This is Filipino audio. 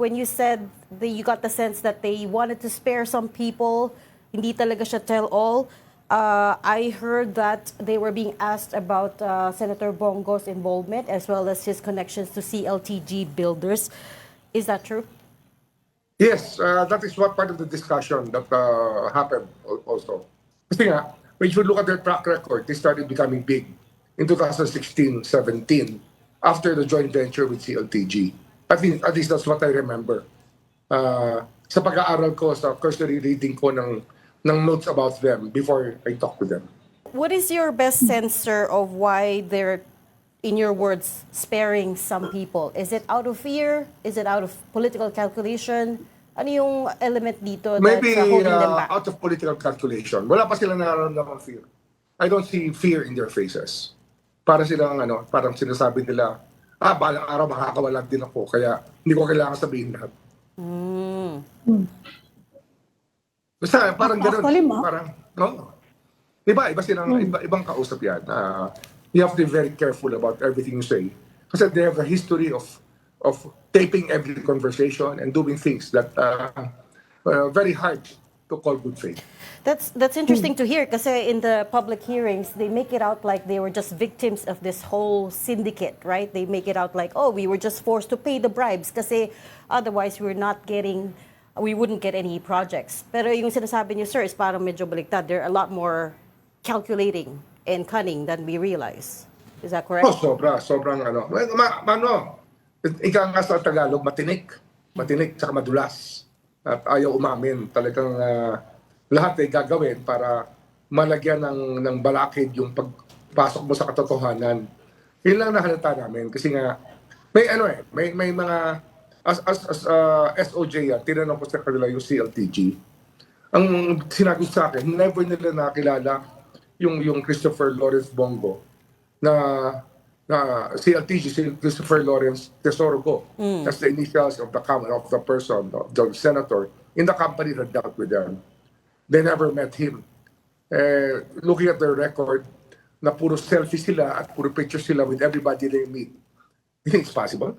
when you said that you got the sense that they wanted to spare some people, hindi talaga siya tell all. I heard that they were being asked about Senator Bongo's involvement as well as his connections to CLTG builders. Is that true? Yes, that is what part of the discussion that happened also. Kasi nga, when you look at their track record, they started becoming big in 2016-17 after the joint venture with CLTG. At least that's what I remember. Sa pag-aaral ko, sa cursory reading ko ng notes about them before I talk to them. What is your best sense, sir, of why they're, in your words, sparing some people? Is it out of fear? Is it out of political calculation? Ano yung element dito Maybe that's holding them back? out of political calculation. Wala pa silang nararamdaman fear. I don't see fear in their faces. Para silang parang sinasabi nila, balang araw makakawalan din ako, kaya hindi ko kailangan sabihin lahat. Basta parang gano'n. Parang, Diba, ibang kausap yan. You have to be very careful about everything you say. Kasi they have a history of taping every conversation and doing things that very hard to call good faith. That's interesting to hear kasi in the public hearings, they make it out like they were just victims of this whole syndicate, right? They make it out like, oh, we were just forced to pay the bribes kasi otherwise we wouldn't get any projects. Pero yung sinasabi niyo, sir, is parang medyo baliktad. They're a lot more calculating and cunning than we realize. Is that correct? Oh, sobrang ika nga sa Tagalog, matinik tsaka madulas. At ayaw umamin. Talagang lahat ay gagawin para malagyan ng balakid yung pagpasok mo sa katotohanan. Yun lang nahalata namin. Kasi nga, may mga, as SOJ tinanong ko sa kanila yung CLTG. Ang sinabi sa akin, never nila nakilala yung Christopher Lawrence Bongo na CLTG, Christopher Lawrence Tesoro Go. That's the initials of the person, the senator, in the company that dealt with them. They never met him. Looking at their record, na puro selfie sila at puro picture sila with everybody they meet. You think it's possible?